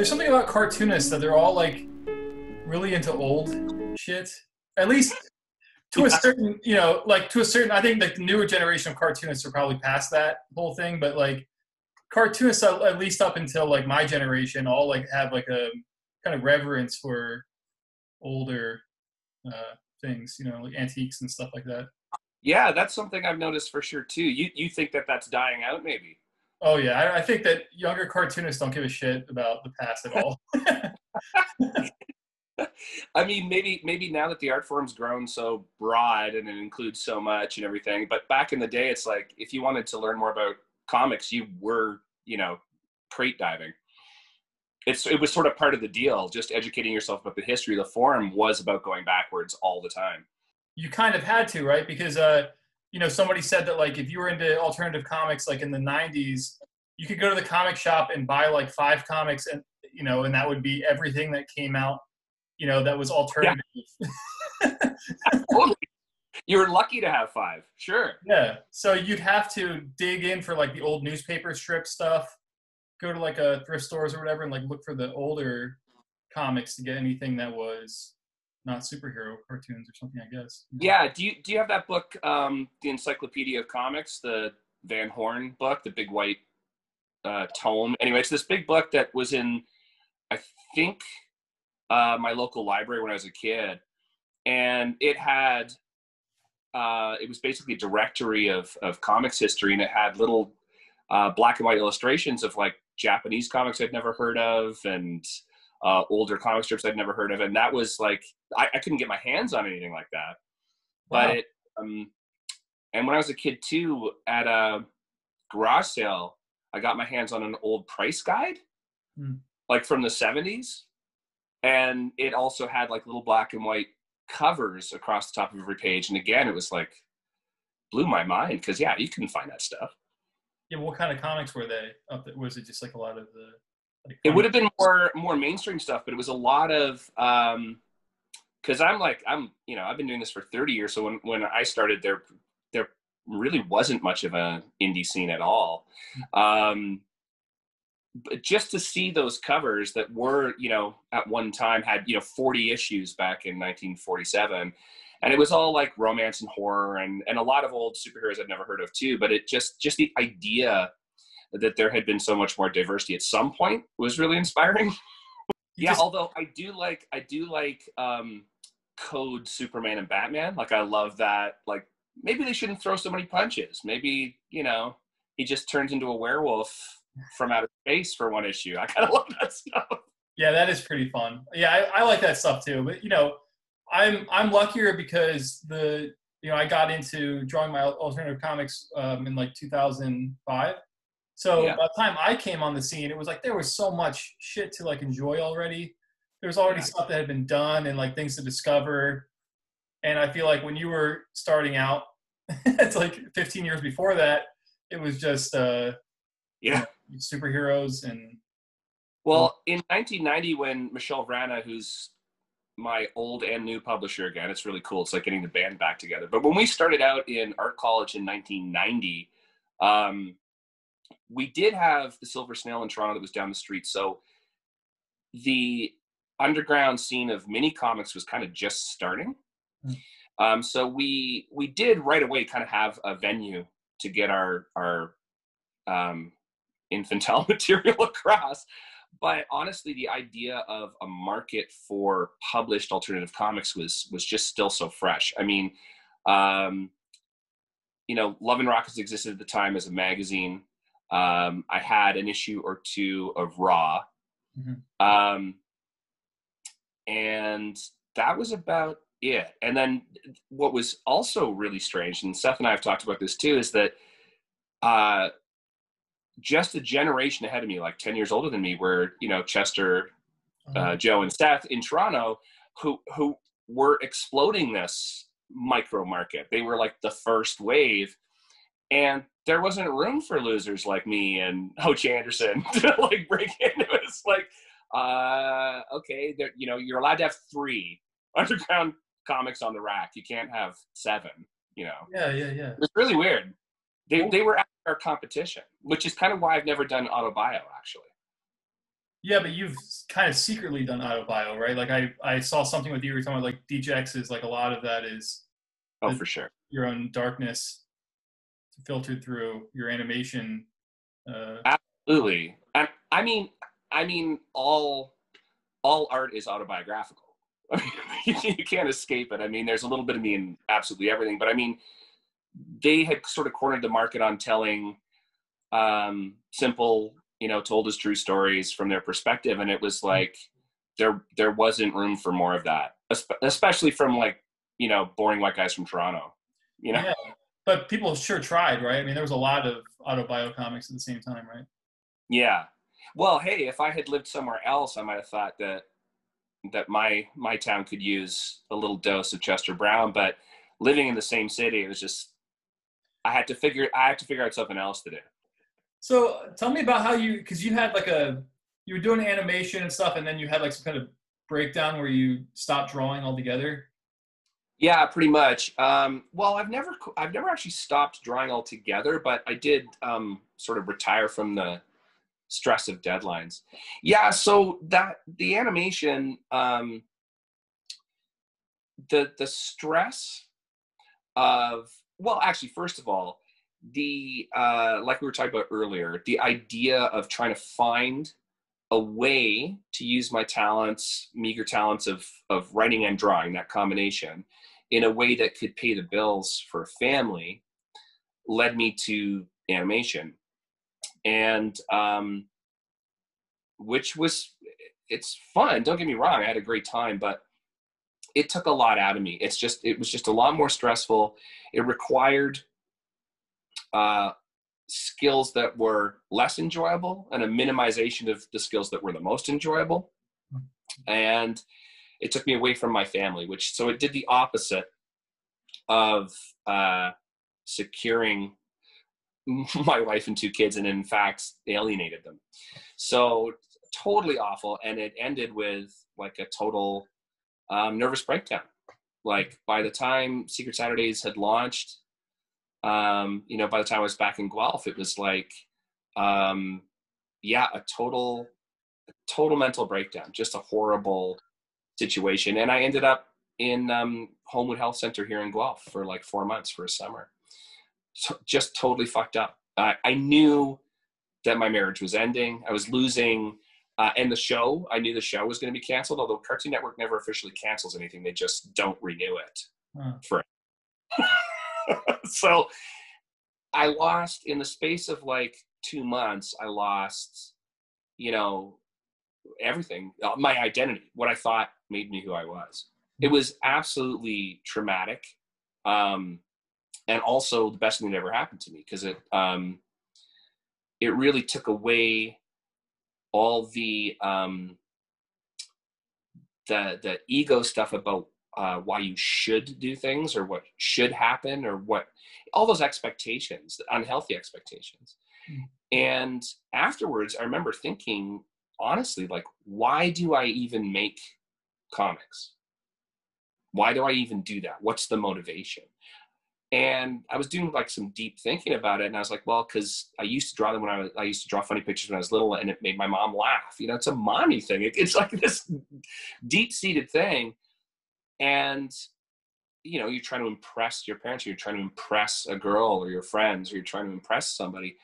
There's something about cartoonists that they're all like really into old shit. At least to a certain, like to a certain. I think like the newer generation of cartoonists are probably past that whole thing, but like cartoonists, at least up until like my generation, all like have like a kind of reverence for older things, like antiques and stuff like that. Yeah, that's something I've noticed for sure too. You think that that's dying out, maybe? Oh yeah, I think that younger cartoonists don't give a shit about the past at all. I mean, maybe now that the art form's grown so broad and it includes so much and everything, but back in the day, it's like if you wanted to learn more about comics, you were, crate diving. It was sort of part of the deal, just educating yourself about the history. The forum was about going backwards all the time. You kind of had to, right? Because somebody said that like if you were into alternative comics like in the 90s, you could go to the comic shop and buy like 5 comics and and that would be everything that came out, that was Yeah, alternative. totally. You were lucky to have 5. Sure. Yeah. So you'd have to dig in for like the old newspaper strip stuff, go to like a thrift stores or whatever and like look for the older comics to get anything that was not superhero cartoons or something, I guess. Yeah. Do you have that book, the Encyclopedia of Comics, the Van Horn book, the big white tome? Anyway, it's this big book that was in, I think, my local library when I was a kid, and it had it was basically a directory of comics history, and it had little black and white illustrations of like Japanese comics I'd never heard of, and older comic strips I'd never heard of, and that was like I couldn't get my hands on anything like that. But Wow. it and when I was a kid too, at a garage sale, I got my hands on an old price guide, Hmm. like from the 70s, and it also had like little black and white covers across the top of every page. And again, it was like blew my mind because yeah, you couldn't find that stuff. Yeah, what kind of comics were they up there? Was it just like a lot of the like It would comic? have been more mainstream stuff, but it was a lot of because I've been doing this for 30 years. So when I started, there really wasn't much of an indie scene at all. But just to see those covers that were, at one time had, 40 issues back in 1947. And it was all like romance and horror and a lot of old superheroes I'd never heard of too. But it just the idea that there had been so much more diversity at some point was really inspiring. You Yeah, just although I do like Code Superman and Batman. Like I love that. Like maybe they shouldn't throw so many punches. Maybe, he just turns into a werewolf from outer space for one issue. I kind of love that stuff. Yeah, that is pretty fun. Yeah, I like that stuff too. But I'm luckier because I got into drawing my alternative comics in like 2005. So Yeah, by the time I came on the scene, it was like there was so much shit to like enjoy already. There was already yeah, stuff that had been done and like things to discover. And I feel like when you were starting out, it's like 15 years before that, it was just you yeah. know, superheroes and Well, in 1990, when Michelle Vrana, who's my old and new publisher again, it's really cool. It's like getting the band back together. But when we started out in art college in 1990, um, we did have the Silver Snail in Toronto that was down the street. So the underground scene of mini comics was kind of just starting. So we did right away kind of have a venue to get our infantile material across. But honestly, the idea of a market for published alternative comics was just still so fresh. I mean, um, Love and Rockets existed at the time as a magazine. I had an issue or two of Raw, Mhm. um, and that was about it. And then what was also really strange, and Seth and I have talked about this too, is that uh, just a generation ahead of me, like 10 years older than me, were, Chester, Uh, Joe, and Seth in Toronto, who were exploding this micro market. They were like the first wave, and there wasn't room for losers like me and Ho-Chi Anderson to like break into it. It's like, okay, you're allowed to have 3 underground comics on the rack. You can't have 7. yeah, yeah, yeah. It's really weird. They Well, they were our competition, which is kind of why I've never done autobio actually. Yeah, but you've kind of secretly done auto-bio, right? Like I saw something with you, you were talking about like DJX is like a lot of that is Oh, the, for sure. your own darkness filtered through your animation. Absolutely. I mean, all art is autobiographical. You can't escape it. I mean, there's a little bit of me in absolutely everything, but I mean, they had sort of cornered the market on telling simple, told as true stories from their perspective, and it was like there wasn't room for more of that, especially from like boring white guys from Toronto. Yeah, but people sure tried, right? I mean, there was a lot of auto-bio comics at the same time, right? Yeah. Well, hey, if I had lived somewhere else, I might have thought that my town could use a little dose of Chester Brown, but living in the same city, it was just I had to figure out something else to do. So tell me about how because you had like you were doing animation and stuff, and then you had like some kind of breakdown where you stopped drawing altogether. Yeah, pretty much. Well, I've never actually stopped drawing altogether, but I did sort of retire from the stress of deadlines. Yeah, so that the animation, the stress of, well, actually, first of all, the like we were talking about earlier, the idea of trying to find a way to use my talents, meager talents of writing and drawing, that combination, in a way that could pay the bills for a family, led me to animation. And which was, it's fun, don't get me wrong, I had a great time, but it took a lot out of me. It was just a lot more stressful. It required skills that were less enjoyable and a minimization of the skills that were the most enjoyable. And it took me away from my family, so it did the opposite of securing my wife and two kids, and in fact alienated them. So totally awful. And it ended with like a total nervous breakdown. Like by the time Secret Saturdays had launched, by the time I was back in Guelph, it was like, a total mental breakdown, just a horrible situation. And I ended up in Homewood Health Center here in Guelph for like 4 months for a summer. So just totally fucked up. I knew that my marriage was ending. I was losing, and I knew the show was going to be canceled, although Cartoon Network never officially cancels anything. They just don't renew it. For So I lost, in the space of like 2 months, I lost, everything, my identity, what I thought made me who I was. It was absolutely traumatic. And also the best thing that ever happened to me, because it really took away all the ego stuff about why you should do things or what should happen or what, all those expectations, unhealthy expectations. And afterwards, I remember thinking, honestly, like, why do I even make comics? Why do I even do that? What's the motivation? And I was doing like some deep thinking about it, and I was like, well, because I used to draw them when I used to draw funny pictures when I was little, and it made my mom laugh. It's a mommy thing. It's like this deep-seated thing, and you're trying to impress your parents, or you're trying to impress a girl or your friends, or you're trying to impress somebody.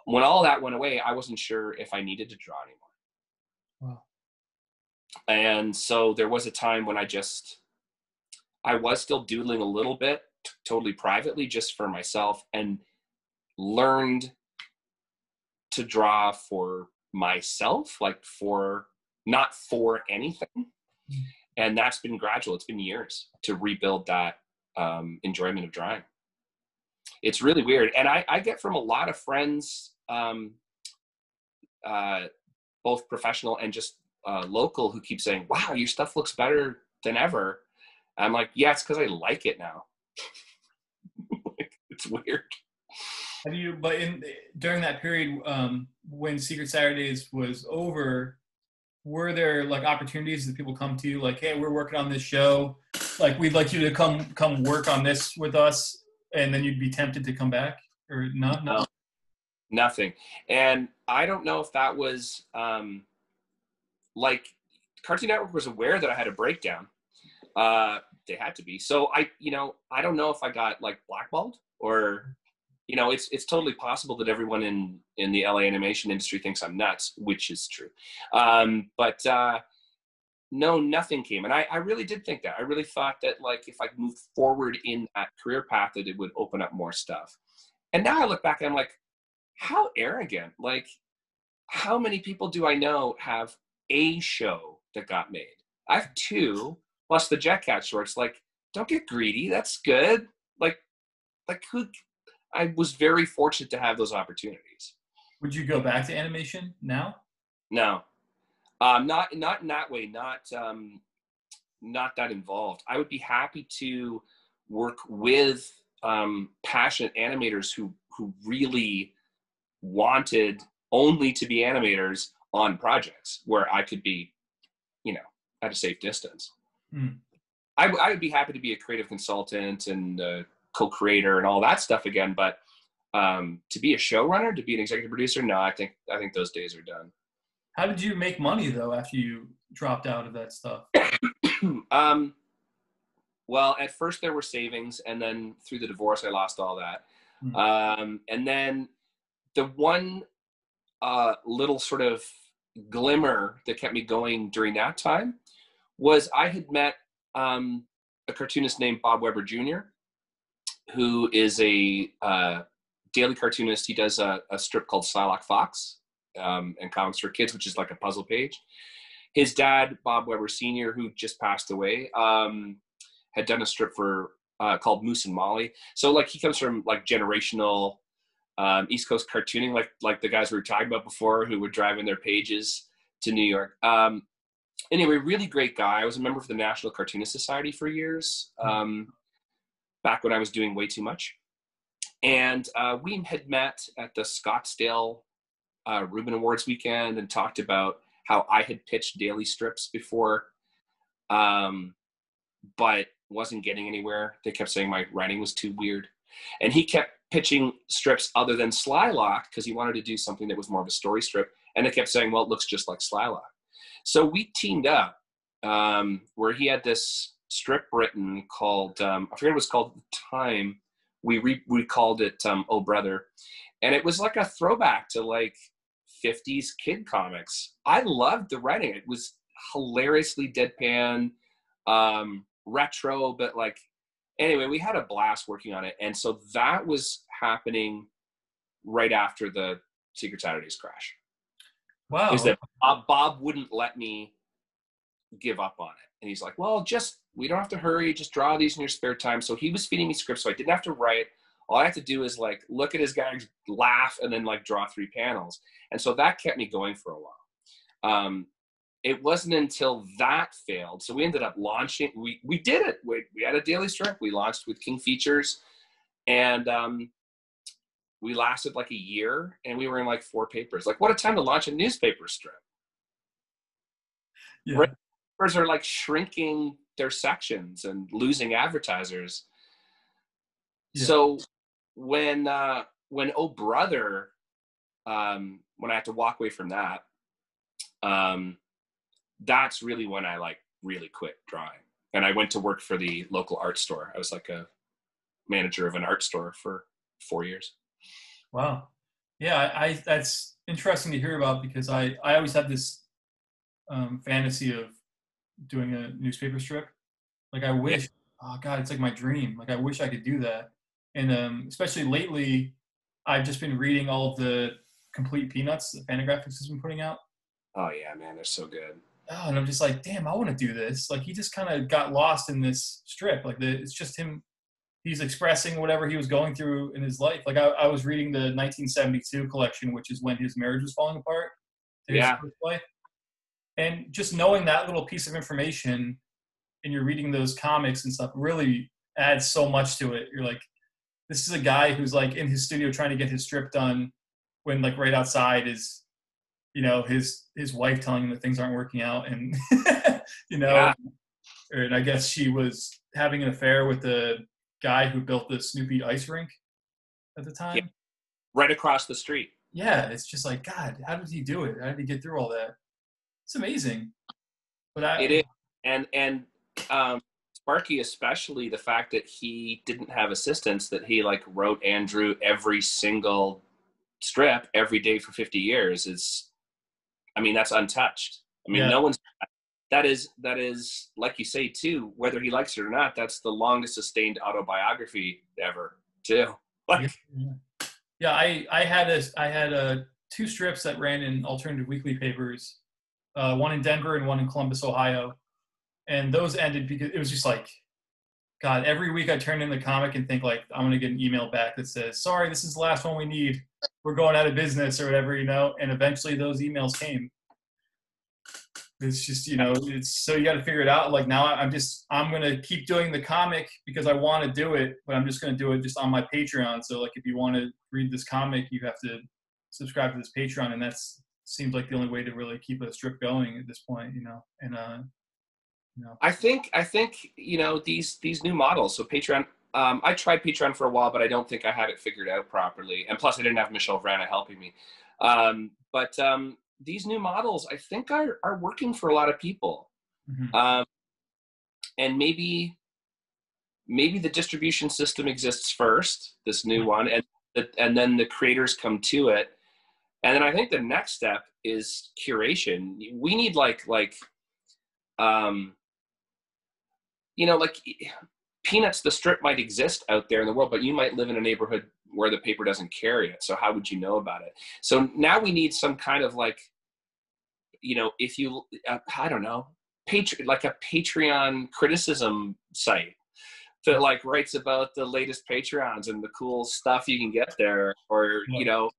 When all that went away, I wasn't sure if I needed to draw anymore. Wow. And so there was a time when I was still doodling a little bit, totally privately, just for myself, and learned to draw for myself, like not for anything. And that's been gradual. It's been years to rebuild that enjoyment of drawing. It's really weird. And I get from a lot of friends, both professional and just local, who keep saying, wow, your stuff looks better than ever. I'm like, yeah, it's because I like it now. It's weird. But during that period, when Secret Saturdays was over, were there like opportunities that people come to you like, hey, we're working on this show, like we'd like you to come work on this with us, and then you'd be tempted to come back, or not? No. Nothing. And I don't know if that was like Cartoon Network was aware that I had a breakdown. They had to be. So I don't know if I got like blackballed or, it's totally possible that everyone in the LA animation industry thinks I'm nuts, which is true. But no, nothing came. And I really did think that. I really thought that like if I moved forward in that career path, that it would open up more stuff. And now I look back and I'm like, how arrogant. Like, how many people do I know have a show that got made? I have 2, plus the JetCat shorts. Like, don't get greedy. That's good. Like who? I was very fortunate to have those opportunities. Would you go back to animation now? No, not in that way. Not that involved. I would be happy to work with passionate animators who really wanted only to be animators on projects where I could be, at a safe distance. I would be happy to be a creative consultant and co-creator and all that stuff again, but to be a showrunner, to be an executive producer, no, I think those days are done. How did you make money though after you dropped out of that stuff? Well, at first there were savings, and then through the divorce, I lost all that. And then the one little sort of glimmer that kept me going during that time was I had met a cartoonist named Bob Weber Jr., who is a daily cartoonist. He does a strip called Slylock Fox and comics for kids, which is like a puzzle page. His dad, Bob Weber Sr., who just passed away, had done a strip for called Moose and Molly. So like he comes from like generational East Coast cartooning, like the guys we were talking about before who were driving their pages to New York. Anyway, really great guy. I was a member of the National Cartoonist Society for years, back when I was doing way too much. And we had met at the Scottsdale Reuben Awards weekend and talked about how I had pitched daily strips before, but wasn't getting anywhere. They kept saying my writing was too weird. And he kept pitching strips other than Slylock because he wanted to do something that was more of a story strip. And they kept saying, well, it looks just like Slylock. So we teamed up where he had this strip written called, I forget what it was called at the time. We called it Oh Brother. And it was like a throwback to like 50s kid comics. I loved the writing. It was hilariously deadpan, retro, but like, anyway, we had a blast working on it. And so that was happening right after the Secret Saturdays crash. Wow. Is that Bob wouldn't let me give up on it. And he's like, well, we don't have to hurry. Just draw these in your spare time. So he was feeding me scripts, so I didn't have to write. All I had to do is like look at his guys, laugh, and then like draw 3 panels. And so that kept me going for a while. It wasn't until that failed. So we ended up launching. We did it. We had a daily strip. We launched with King Features, and we lasted like a year, and we were in like 4 papers. Like, what a time to launch a newspaper strip. Yeah. Right? Papers are like shrinking their sections and losing advertisers. Yeah. So when Oh Brother, when I had to walk away from that, that's really when I like really quit drawing. And I went to work for the local art store. I was like a manager of an art store for 4 years. Wow. Yeah, that's interesting to hear about because I always had this fantasy of doing a newspaper strip. Like I wish, oh God, it's like my dream. Like I wish I could do that. And especially lately, I've just been reading all of the Complete Peanuts that Fantagraphics has been putting out. Oh yeah, man, they're so good. Oh, and I'm just like, damn, I want to do this. Like he just kind of got lost in this strip. Like it's just him. He's expressing whatever he was going through in his life. Like I was reading the 1972 collection, which is when his marriage was falling apart. Yeah. And just knowing that little piece of information and you're reading those comics and stuff really adds so much to it. You're like, this is a guy who's like in his studio trying to get his strip done when like right outside is, you know, his wife telling him that things aren't working out. And, you know, yeah. And I guess she was having an affair with the guy who built the Snoopy ice rink at the time. Yeah. Right across the street. yeah, it's just like, God, how did he do it? How did he get through all that? It's amazing. But It is, and Sparky, especially the fact that he didn't have assistants, that he like wrote and drew every single strip every day for 50 years is, I mean, that's untouched. I mean, yeah, no one's, that is like you say too, whether he likes it or not, that's the longest sustained autobiography ever too. yeah, Like, yeah. Yeah, I had two strips that ran in alternative weekly papers, one in Denver and one in Columbus, Ohio, and those ended because it was just like, God, every week I turn in the comic and think like I'm gonna get an email back that says, "Sorry, this is the last one we need. We're going out of business," or whatever, you know. And eventually those emails came. It's just, you know, it's so you got to figure it out. Like now I'm gonna keep doing the comic because I want to do it, but I'm just gonna do it just on my Patreon. So like if you want to read this comic, you have to subscribe to this Patreon, and that's seems like the only way to really keep a strip going at this point, you know. And you know, I think you know, these new models. So Patreon, I tried Patreon for a while, but I don't think I had it figured out properly. And plus, I didn't have Michelle Vrana helping me. But these new models, I think, are working for a lot of people. mm-hmm. And maybe the distribution system exists first, this new one, and then the creators come to it. And then I think the next step is curation. We need you know, like Peanuts, the strip might exist out there in the world, but you might live in a neighborhood where the paper doesn't carry it. So how would you know about it? So now we need some kind of like, you know, if you, I don't know, like a Patreon criticism site that like writes about the latest Patreons and the cool stuff you can get there, or, Yeah. you know,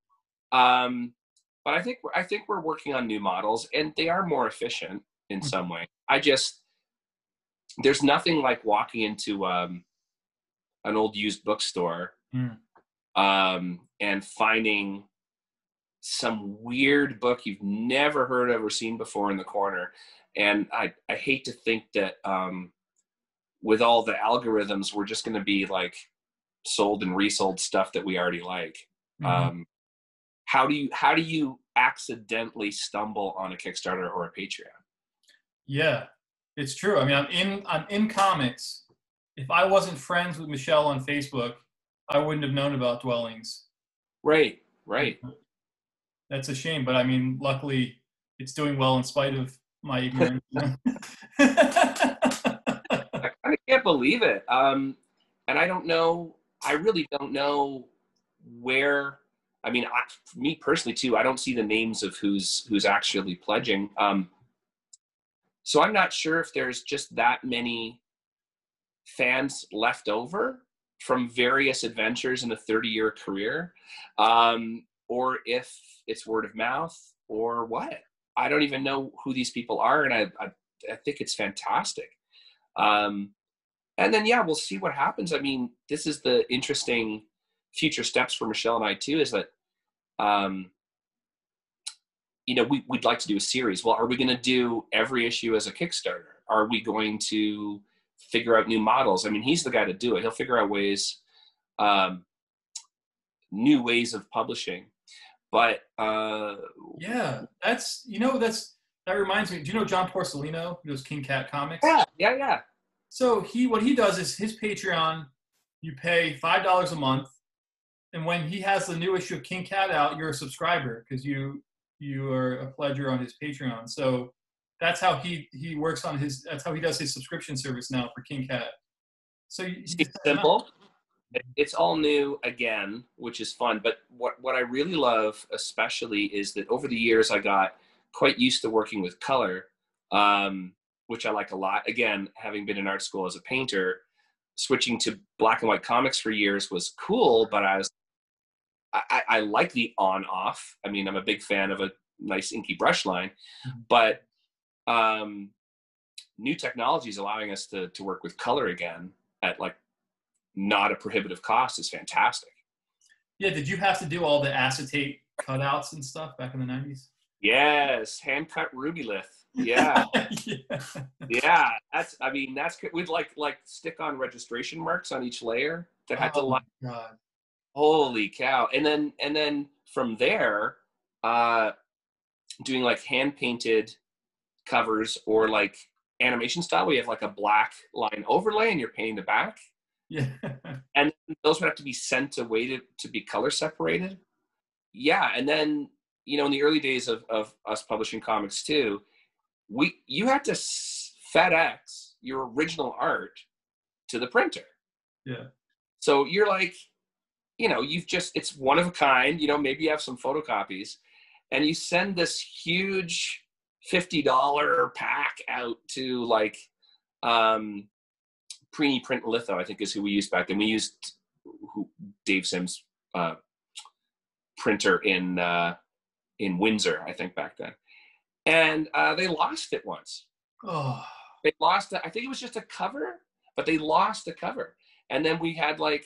but I think we're working on new models, and they are more efficient in some way. There's nothing like walking into an old used bookstore and finding some weird book you've never heard of or seen before in the corner. And I hate to think that with all the algorithms, we're just going to be like sold and resold stuff that we already like. Mm-hmm. How do you accidentally stumble on a Kickstarter or a Patreon? Yeah, it's true. I mean, I'm in comics. If I wasn't friends with Michelle on Facebook, I wouldn't have known about Dwellings. Right. That's a shame, but I mean, luckily, it's doing well in spite of my ignorance. I kind of can't believe it. And I don't know. I really don't know where. I mean, me personally too. I don't see the names of who's actually pledging. So I'm not sure if there's just that many fans left over from various adventures in a 30-year career, or if it's word of mouth or what. I don't even know who these people are, and I think it's fantastic. And then, yeah, we'll see what happens. I mean, this is the interesting future steps for Michelle and I too, is that, you know, we'd like to do a series. Well, are we going to do every issue as a Kickstarter? Are we going to figure out new models? I mean, he's the guy to do it. He'll figure out ways, new ways of publishing. But yeah, that reminds me. Do you know John Porcellino, who does King Cat Comics? Yeah. So what he does is his Patreon. You pay $5 a month, and when he has the new issue of King Cat out, you're a subscriber because you are a pledger on his Patreon. So that's how he works on his. That's how he does his subscription service now for King Cat. So it's simple. It's all new again, which is fun. But what I really love, especially, is that over the years I got quite used to working with color, which I like a lot. Again, having been in art school as a painter, switching to black and white comics for years was cool, but I like the on-off. I mean, I'm a big fan of a nice inky brush line, but new technology is allowing us to work with color again at like not a prohibitive cost is fantastic. Yeah, did you have to do all the acetate cutouts and stuff back in the 90s? Yes, hand cut rubylith. Yeah. Yeah, that's we'd like stick on registration marks on each layer that had to line. God. Holy cow. And then from there, doing like hand painted covers or like animation style, where you have like a black line overlay and you're painting the back. Yeah. And those would have to be sent away to be color separated. Yeah. And then, you know, in the early days of us publishing comics too, you had to FedEx your original art to the printer. Yeah. So you're like, you know, it's one of a kind, you know, maybe you have some photocopies, and you send this huge $50 pack out to like Preeny Print Litho, I think is who we used back then. We used Dave Sims' printer in Windsor, I think, back then. And they lost it once. Oh. They lost it. I think it was just a cover, but they lost the cover. And then we had like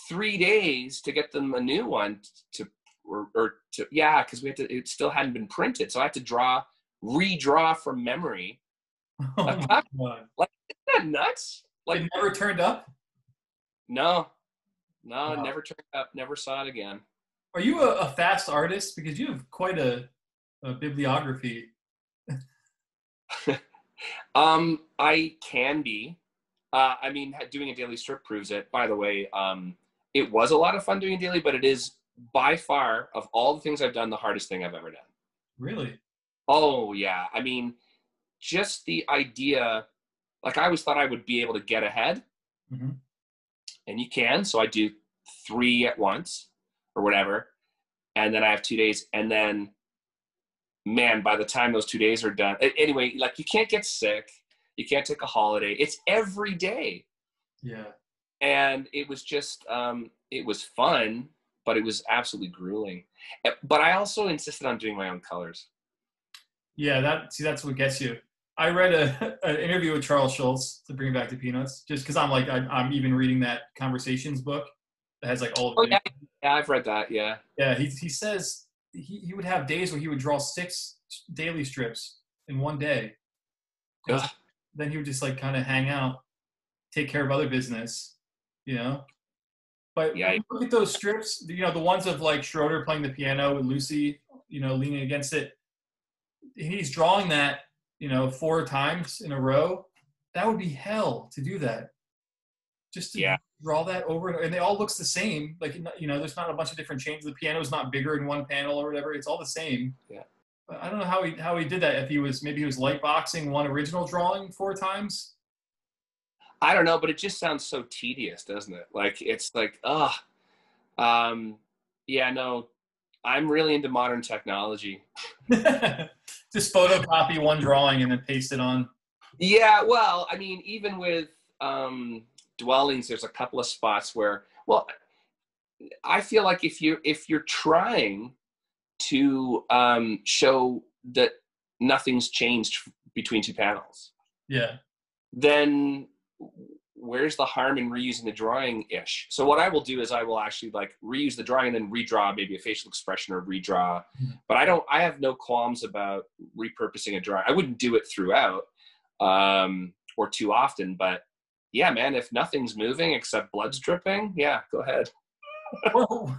3 days to get them a new one because it still hadn't been printed. So I had to redraw from memory. Oh my God. Like, isn't that nuts? Like, it never turned up? No, Wow. It never turned up. Never saw it again. Are you a fast artist? Because you have quite a bibliography. I can be. I mean, doing a daily strip proves it. By the way, it was a lot of fun doing a daily, but it is by far, of all the things I've done, the hardest thing I've ever done. Really? Oh, yeah. I mean, just the idea, like I always thought I would be able to get ahead. Mm-hmm. And you can. So I do 3 at once or whatever. And then I have 2 days. And then, man, by the time those 2 days are done, anyway, like you can't get sick. You can't take a holiday. It's every day. Yeah. And it was just, it was fun, but it was absolutely grueling. But I also insisted on doing my own colors. Yeah, that's what gets you. I read an interview with Charles Schulz, to bring it back to Peanuts, just because I'm even reading that Conversations book that has like all of yeah, I've read that. Yeah. Yeah, he says he would have days where he would draw 6 daily strips in one day. Then he would just like kind of hang out, take care of other business, you know. But yeah, look at those strips, you know, the ones of like Schroeder playing the piano with Lucy, you know, leaning against it. He's drawing that, you know, 4 times in a row. That would be hell to do that. Just to draw that over, and it all looks the same. Like, you know, there's not a bunch of different changes. The piano's not bigger in one panel or whatever. It's all the same. Yeah. But I don't know how he did that. If he was light boxing one original drawing 4 times. I don't know, but it just sounds so tedious, doesn't it? Like, it's like, yeah, no, I'm really into modern technology. Just photocopy one drawing and then paste it on. Yeah, well, I mean, even with dwellings, there's a couple of spots where, well, I feel like if you're trying to show that nothing's changed between 2 panels, yeah, then where's the harm in reusing the drawing ish? So what I will do is I will actually like reuse the drawing and then redraw maybe a facial expression or redraw. But I have no qualms about repurposing a drawing. I wouldn't do it throughout or too often, but yeah, man, if nothing's moving except blood's dripping, yeah, go ahead. Well,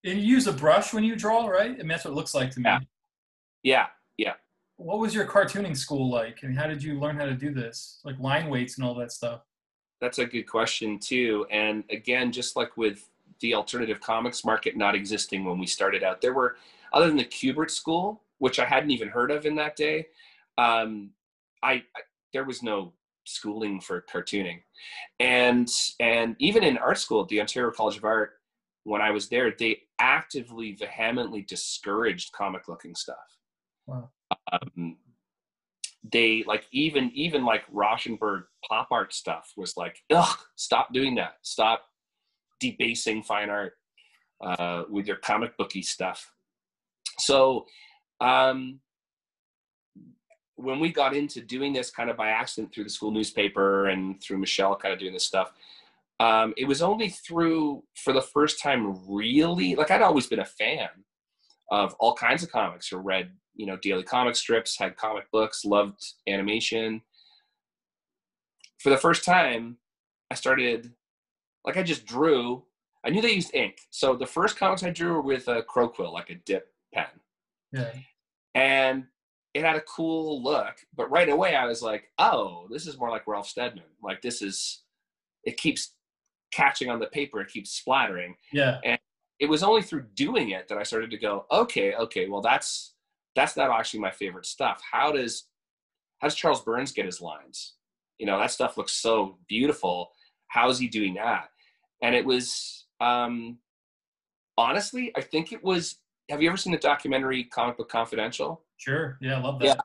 and you use a brush when you draw, right? I mean, that's what it looks like to me. Yeah. What was your cartooning school like? I mean, how did you learn how to do this? Like line weights and all that stuff. That's a good question too. And again, just like with the alternative comics market not existing when we started out, there were, other than the Kubert School, which I hadn't even heard of in that day, there was no schooling for cartooning. And even in art school at the Ontario College of Art, when I was there, they actively, vehemently discouraged comic looking stuff. Wow. They like even like Rauschenberg pop art stuff was like, ugh, stop doing that. Stop debasing fine art with your comic booky stuff. So when we got into doing this kind of by accident through the school newspaper and through Michelle kind of doing this stuff, it was only through, for the first time really, like I'd always been a fan of all kinds of comics, or read, you know, daily comic strips, had comic books, loved animation. For the first time, I started, like I just drew, I knew they used ink. So the first comics I drew were with a crow quill, like a dip pen. Yeah. And it had a cool look, but right away I was like, oh, this is more like Ralph Steadman. Like it keeps catching on the paper, it keeps splattering. Yeah. And it was only through doing it that I started to go, okay, well, that's not actually my favorite stuff. How does Charles Burns get his lines? You know, that stuff looks so beautiful. How is he doing that? And it was, honestly, I think it was, have you ever seen the documentary Comic Book Confidential? Sure. Yeah, I love that. Yeah.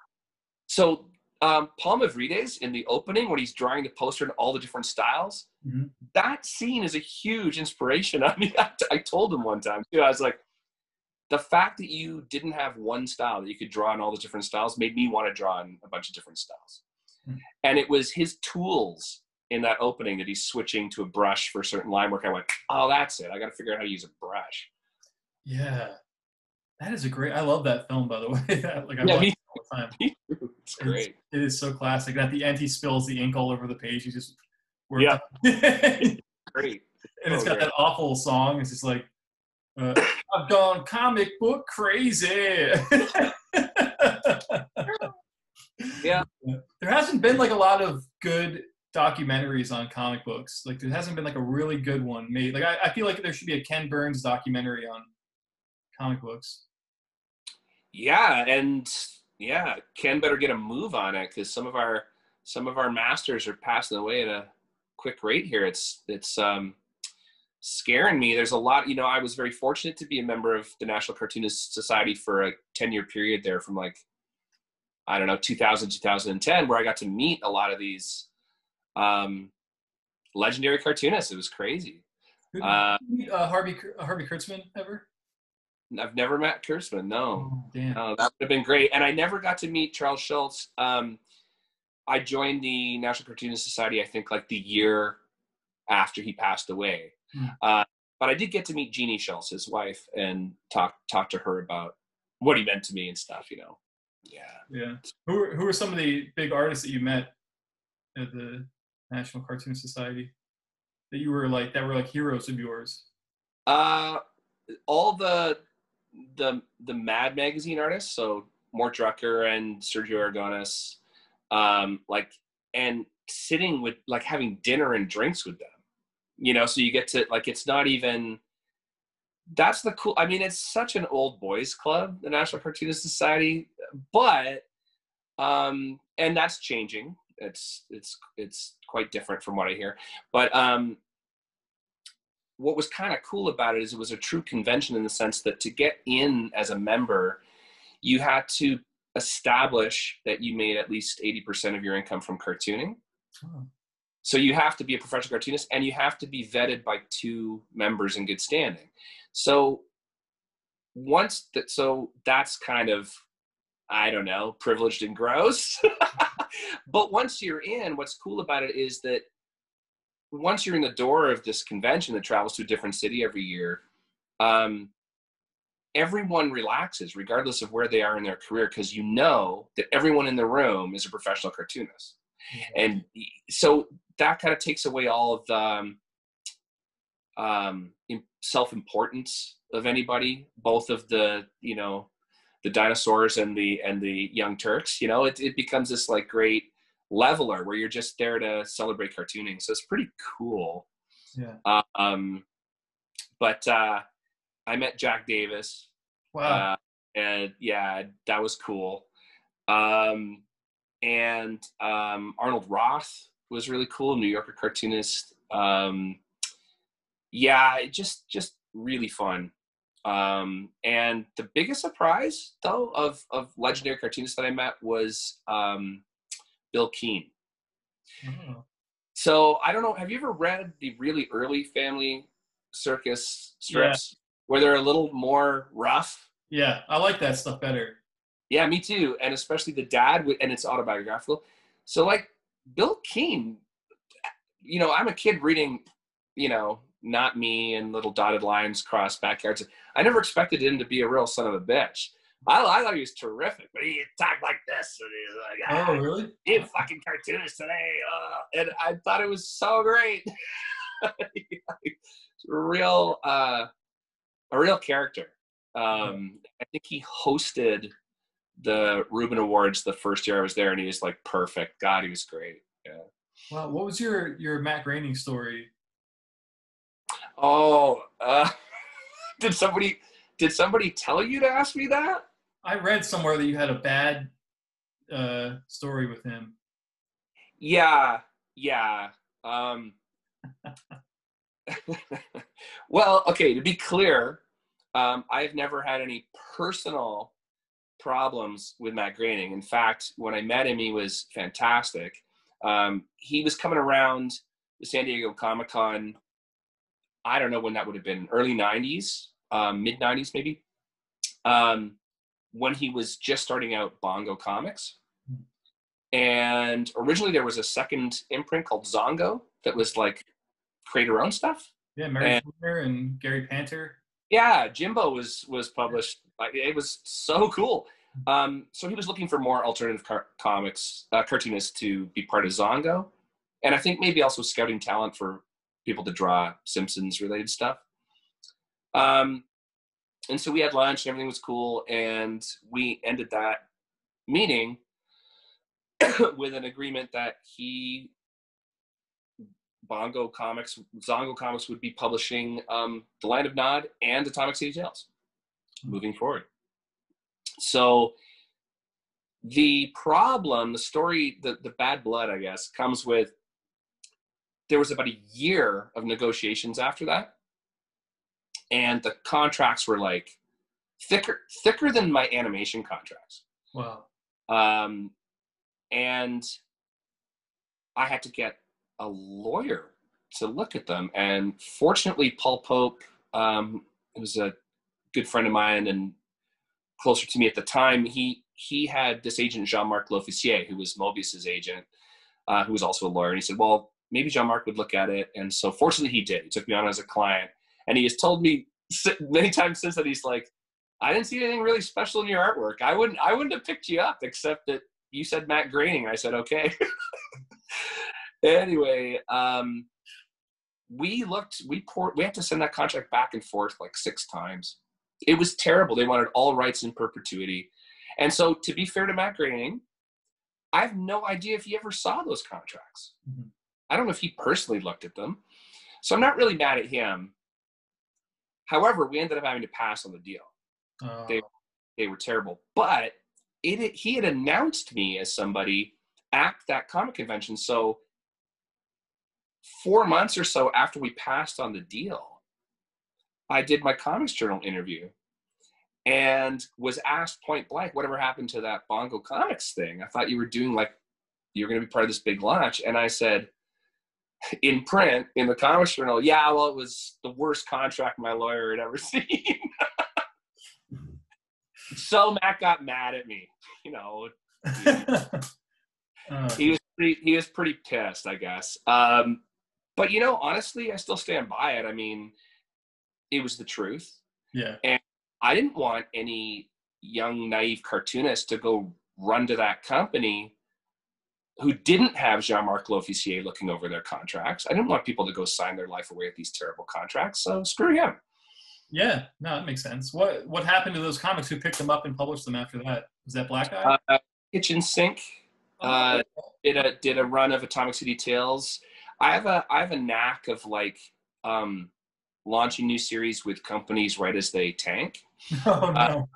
So Paul Mavrides in the opening, when he's drawing the poster in all the different styles, Mm-hmm. that scene is a huge inspiration. I mean, I told him one time too, I was like, the fact that you didn't have one style that you could draw in all the different styles made me want to draw in a bunch of different styles. Mm-hmm. And it was his tools in that opening that he's switching to a brush for certain line work. I went, oh, that's it. I got to figure out how to use a brush. Yeah. That is I love that film, by the way. Like, I yeah, watch it all the time. It's great. It is so classic. And at the end, he spills the ink all over the page. He just worked on. Great. And it's got that awful song. It's just like, I've gone comic book crazy. Yeah. There hasn't been like a lot of good documentaries on comic books. Like, there hasn't been like a really good one made. Like, I feel like there should be a Ken Burns documentary on comic books. Yeah, and yeah, Ken better get a move on it, because some of our masters are passing away at a quick rate here. It's scaring me. There's a lot, you know, I was very fortunate to be a member of the National Cartoonist Society for a 10-year period there, from like, I don't know, 2000, 2010, where I got to meet a lot of these legendary cartoonists. It was crazy. Did you meet Harvey Kurtzman ever? I've never met Kurtzman, no. Oh, damn. That would have been great. And I never got to meet Charles Schultz. I joined the National Cartoonist Society, I think, like the year after he passed away. But I did get to meet Jeannie Schultz, his wife, and talk to her about what he meant to me and stuff, you know. Yeah. Who are some of the big artists that you met at the National Cartoon Society that were like heroes of yours? All the Mad magazine artists, so Mort Drucker and Sergio Aragones, and sitting with, like, having dinner and drinks with them, you know, so you get to, like, it's not even, that's the cool, I mean, it's such an old boys club, the National Cartoonist Society, but and that's changing. It's quite different from what I hear, but what was kind of cool about it is it was a true convention in the sense that to get in as a member, you had to establish that you made at least 80% of your income from cartooning. Oh. So you have to be a professional cartoonist, and you have to be vetted by 2 members in good standing. So that's kind of, I don't know, privileged and gross. But once you're in, what's cool about it is that once you're in the door of this convention that travels to a different city every year, everyone relaxes regardless of where they are in their career, because you know that everyone in the room is a professional cartoonist. Mm-hmm. And so that kind of takes away all of the self-importance of anybody, both of the, you know, the dinosaurs and the young Turks. You know, it becomes this like great leveler where you're just there to celebrate cartooning. So it's pretty cool. Yeah. But I met Jack Davis. Wow. And yeah, that was cool. And Arnold Roth was really cool, New Yorker cartoonist. Yeah, just really fun. And the biggest surprise, though, of legendary cartoonists that I met was Bill Keane. Oh. So I don't know, have you ever read the really early Family Circus strips where they're a little more rough? Yeah, I like that stuff better. Yeah, me too. And especially the dad, and it's autobiographical. So like Bill Keane, you know, I'm a kid reading, you know, Not Me and little dotted lines cross backyards. I never expected him to be a real son of a bitch. I thought he was terrific, but he talked like this. And he's like, oh, really? You fucking cartoonist today. And I thought it was so great. a real character. I think he hosted the Reuben Awards the first year I was there, and he was like perfect. God, he was great. Yeah. Well, what was your Matt Groening story? Oh, did somebody tell you to ask me that? I read somewhere that you had a bad story with him. Yeah. Well, okay, to be clear, I've never had any personal problems with Matt Groening. In fact, when I met him, he was fantastic. He was coming around the San Diego Comic-Con, I don't know when that would have been, early 90s, mid 90s maybe, when he was just starting out Bongo Comics. And originally there was a second imprint called Zongo that was like create your own stuff. Yeah, Mary Fleener and Gary Panter. Yeah, Jimbo was published. It was so cool. So he was looking for more alternative comics cartoonists to be part of Zongo, and I think maybe also scouting talent for people to draw Simpsons related stuff. And so we had lunch and everything was cool, and we ended that meeting with an agreement that Zongo Comics would be publishing The Land of Nod and Atomic City Tales moving forward. So the problem, the story, the bad blood, I guess, comes with, there was about a year of negotiations after that. And the contracts were like thicker than my animation contracts. Wow. And I had to get a lawyer to look at them. And fortunately, Paul Pope, who was a good friend of mine and closer to me at the time, he had this agent, Jean-Marc L'Officier, who was Mobius's agent, who was also a lawyer. And he said, well, maybe Jean-Marc would look at it. And so fortunately he did. He took me on as a client. And he has told me many times since that, he's like, I didn't see anything really special in your artwork. I wouldn't have picked you up, except that you said Matt Groening. And I said, okay. Anyway, we had to send that contract back and forth like 6 times. It was terrible. They wanted all rights in perpetuity. And so, to be fair to Matt Groening, I have no idea if he ever saw those contracts. Mm-hmm. I don't know if he personally looked at them. So I'm not really mad at him. However, we ended up having to pass on the deal. They were terrible. But he had announced me as somebody at that comic convention. So 4 months or so after we passed on the deal, I did my Comics Journal interview and was asked point blank, whatever happened to that Bongo Comics thing? I thought you were doing you're going to be part of this big launch. And I said, in print, in the Comics Journal, yeah, well, it was the worst contract my lawyer had ever seen. So Matt got mad at me, he was pretty pissed, I guess. But honestly, I still stand by it. I mean, it was the truth. Yeah. And I didn't want any young, naive cartoonist to go run to that company who didn't have Jean-Marc L'Officier looking over their contracts. I didn't want people to go sign their life away with these terrible contracts. So screw him. Yeah, no, that makes sense. What happened to those comics? Who picked them up and published them after that? Was that Black Eye? Kitchen Sink did a run of Atomic City Tales. I have a knack of launching new series with companies right as they tank. Oh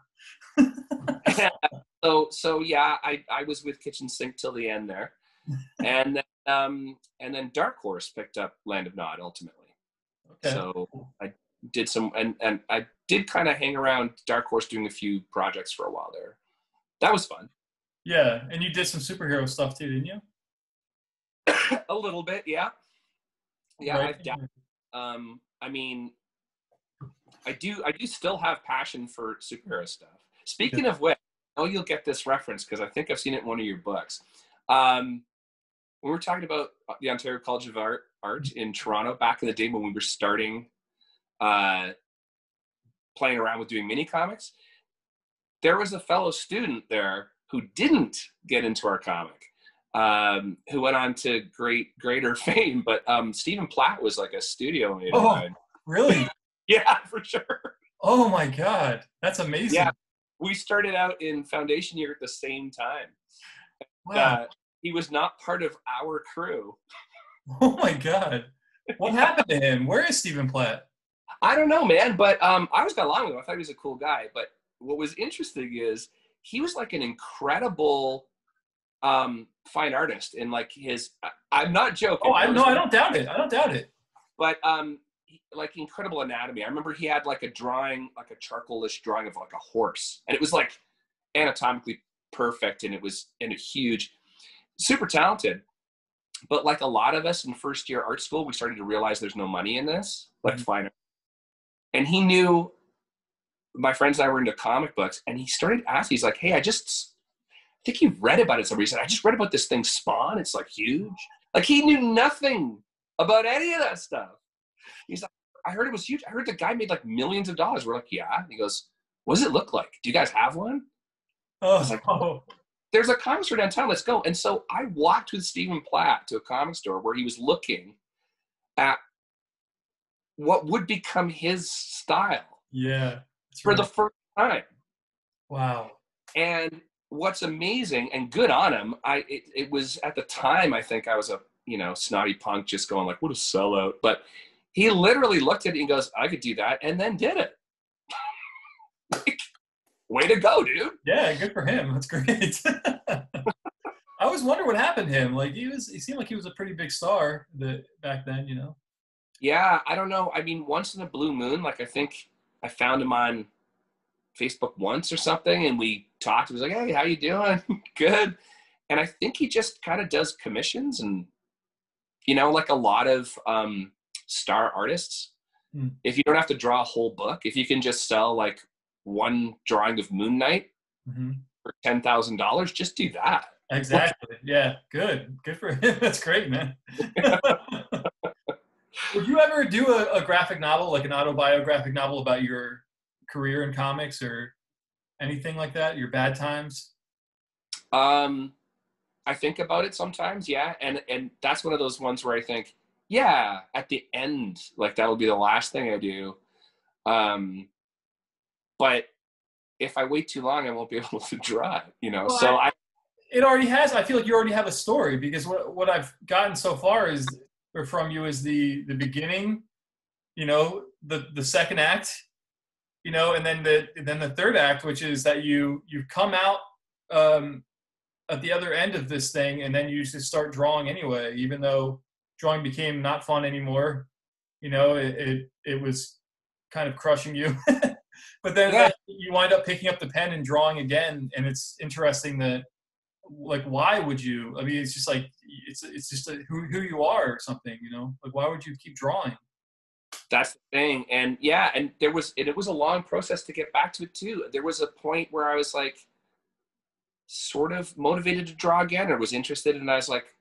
no. So yeah, I was with Kitchen Sink till the end there, and then Dark Horse picked up Land of Nod ultimately. Okay. So I did some, and I did kind of hang around Dark Horse doing a few projects for a while there. That was fun. Yeah, and you did some superhero stuff too, didn't you? A little bit, yeah. Yeah, right. I mean, I do still have passion for superhero stuff. Speaking of which, I know you'll get this reference because I think I've seen it in one of your books. When we were talking about the Ontario College of Art in Toronto back in the day when we were starting playing around with doing mini comics, there was a fellow student there who didn't get into our comic, who went on to greater fame. But Stephen Platt was like a studio mate. Oh, Really? Yeah, for sure. Oh my God, that's amazing. Yeah, we started out in foundation year at the same time. Wow. He was not part of our crew. Oh my God. What Yeah. happened to him? Where is Stephen Platt? I don't know, man, but I always got along with him. I thought he was a cool guy. But what was interesting is he was like an incredible fine artist, and like I'm not joking. Oh, I no, I don't doubt it. I don't doubt it. But like incredible anatomy. I remember he had like a drawing, like a charcoalish drawing of like a horse, and it was like anatomically perfect, and it was huge, super talented. But like a lot of us in first year art school, we started to realize there's no money in this, like fine art. And he knew my friends and I were into comic books, and he started asking, he's like, hey, I think you've read about it some reason. I just read about this thing Spawn. It's like huge. Like he knew nothing about any of that stuff. He's like, I heard it was huge. I heard the guy made like millions of dollars. We're like, yeah. And he goes, what does it look like? Do you guys have one? Oh, I was like, there's a comic store downtown. Let's go. And so I walked with Stephen Platt to a comic store where he was looking at what would become his style. Yeah. For the first time. Wow. And what's amazing and good on him, it was at the time, I think I was a, snotty punk just going like, what a sellout. But he literally looked at it and goes, I could do that, and then did it. Way to go, dude. Yeah, good for him. That's great. I always wonder what happened to him. Like he seemed like he was a pretty big star back then, Yeah, I don't know. I mean, once in a blue moon, like I think I found him on Facebook once or something, and we talked. He was like, hey, how you doing? Good. And I think he just kind of does commissions, and like a lot of star artists, if you don't have to draw a whole book, if you can just sell like one drawing of Moon Knight for $10,000, just do that. Exactly. Yeah, good for him. That's great, man. Would you ever do a graphic novel, like an autobiographic novel about your career in comics or anything like that, your bad times? I think about it sometimes, yeah. And that's one of those ones where I think, yeah, at the end, like that'll be the last thing I do. But if I wait too long, I won't be able to draw it, Well, so it already has. I feel like you already have a story, because what I've gotten so far from you is the beginning, the second act, and then the third act, which is that you come out at the other end of this thing, and then you just start drawing anyway, even though drawing became not fun anymore. It was kind of crushing you. But then you wind up picking up the pen and drawing again, and it's interesting that, like, why would you? I mean, it's just like it's just who you are or something, Like, why would you keep drawing? That's the thing, and and it was a long process to get back to it too. There was a point where I was like, sort of motivated to draw again, or was interested, and I was like,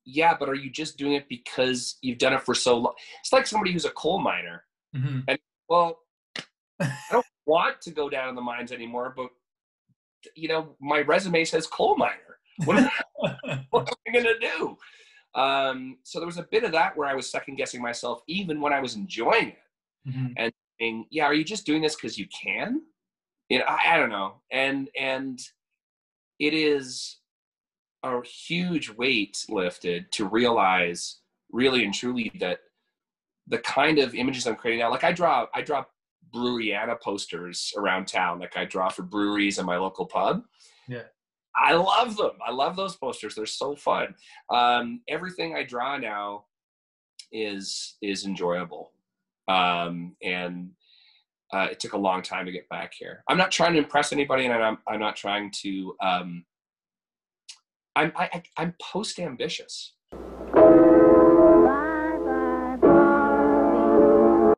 yeah, but are you just doing it because you've done it for so long? It's like somebody who's a coal miner, and well, I don't want to go down in the mines anymore, but my resume says coal miner. What am I gonna do? So there was a bit of that where I was second guessing myself, even when I was enjoying it, and saying, yeah, are you just doing this because you can? I don't know, and it is a huge weight lifted to realize, really and truly, that the kind of images I'm creating now, like I draw Breweriana posters around town, like I draw for breweries in my local pub. Yeah, I love them. I love those posters. They're so fun. Everything I draw now is enjoyable, and it took a long time to get back here. I'm not trying to impress anybody, and I'm not trying to. I'm post ambitious.